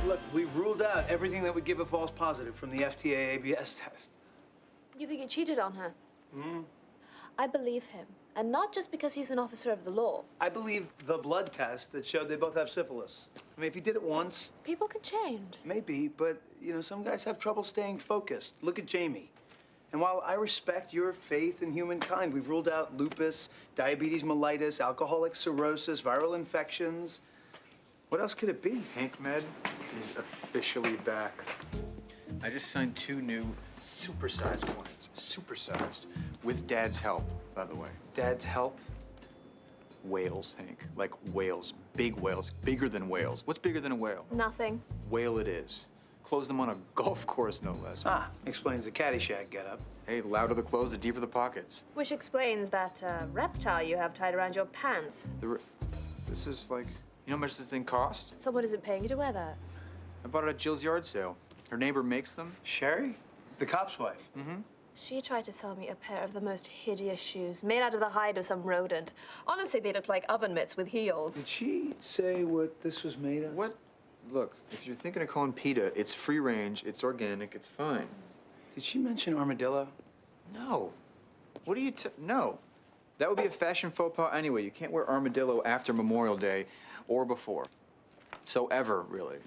Look, we've ruled out everything that would give a false positive from the FTA ABS test. You think he cheated on her? Hmm? I believe him. And not just because he's an officer of the law. I believe the blood test that showed they both have syphilis. I mean, if you did it once... People can change. Maybe, but, you know, some guys have trouble staying focused. Look at Jamie. And while I respect your faith in humankind, we've ruled out lupus, diabetes mellitus, alcoholic cirrhosis, viral infections. What else could it be? Hank Med is officially back. I just signed 2 new supersized clients. Supersized. With Dad's help, by the way. Dad's help? Whales, Hank. Like whales. Big whales. Bigger than whales. What's bigger than a whale? Nothing. Whale it is. Close them on a golf course, no less. Ah, explains the Caddyshack getup. Hey, the louder the clothes, the deeper the pockets. Which explains that reptile you have tied around your pants. This is like, you know how much this thing cost? Someone isn't paying you to wear that. I bought it at Jill's yard sale. Her neighbor makes them. Sherry? The cop's wife? Mm-hmm. She tried to sell me a pair of the most hideous shoes, made out of the hide of some rodent. Honestly, they looked like oven mitts with heels. Did she say what this was made of? What? Look, if you're thinking of calling PETA, it's free range, it's organic, it's fine. Did she mention armadillo? No. What are you no. That would be a fashion faux pas anyway. You can't wear armadillo after Memorial Day or before. So ever, really.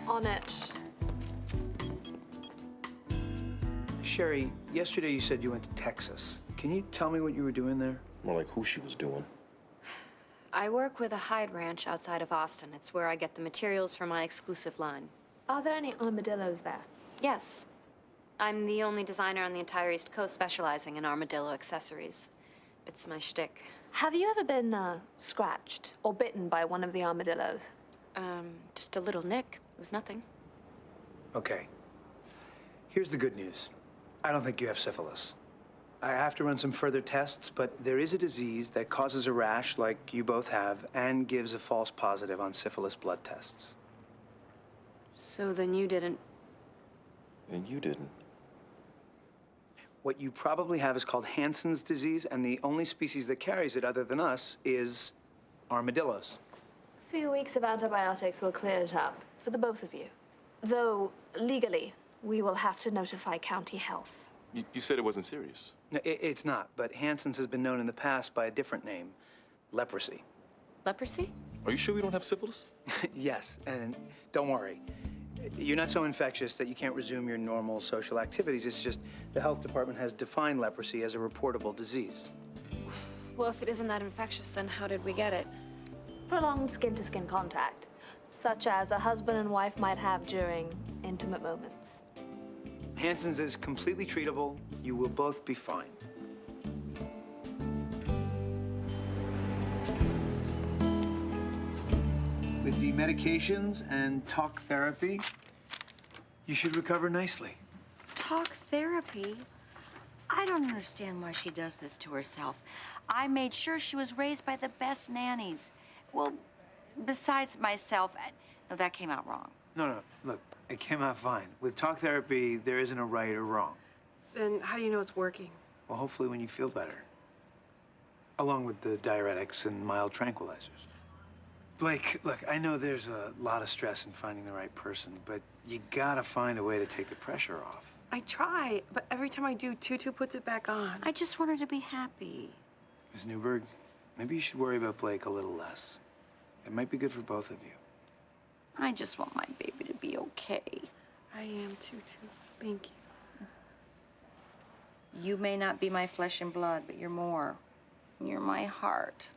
On it. Sherry, yesterday you said you went to Texas. Can you tell me what you were doing there? More like who she was doing. I work with a hide ranch outside of Austin. It's where I get the materials for my exclusive line. Are there any armadillos there? Yes. I'm the only designer on the entire East Coast specializing in armadillo accessories. It's my shtick. Have you ever been scratched or bitten by one of the armadillos? Just a little nick. It was nothing. Okay. Here's the good news. I don't think you have syphilis. I have to run some further tests, but there is a disease that causes a rash like you both have and gives a false positive on syphilis blood tests. So then you didn't... And you didn't. What you probably have is called Hansen's disease, and the only species that carries it other than us is armadillos. A few weeks of antibiotics will clear it up for the both of you. Though, legally, we will have to notify county health. You said it wasn't serious. No, it's not, but Hansen's has been known in the past by a different name, leprosy. Leprosy? Are you sure we don't have syphilis? Yes, and don't worry. You're not so infectious that you can't resume your normal social activities. It's just the health department has defined leprosy as a reportable disease. Well, if it isn't that infectious, then how did we get it? Prolonged skin-to-skin contact, such as a husband and wife might have during intimate moments. Hansen's is completely treatable. You will both be fine. With the medications and talk therapy, you should recover nicely. Talk therapy? I don't understand why she does this to herself. I made sure she was raised by the best nannies. Well, besides myself, no, that came out wrong. No, look, it came out fine. With talk therapy, there isn't a right or wrong. Then how do you know it's working? Well, hopefully when you feel better. Along with the diuretics and mild tranquilizers. Blake, look, I know there's a lot of stress in finding the right person, but you gotta find a way to take the pressure off. I try, but every time I do, Tutu puts it back on. I just want her to be happy. Ms. Newberg, maybe you should worry about Blake a little less. It might be good for both of you. I just want my baby to be okay. I am, Tutu. Thank you. You may not be my flesh and blood, but you're more. You're my heart.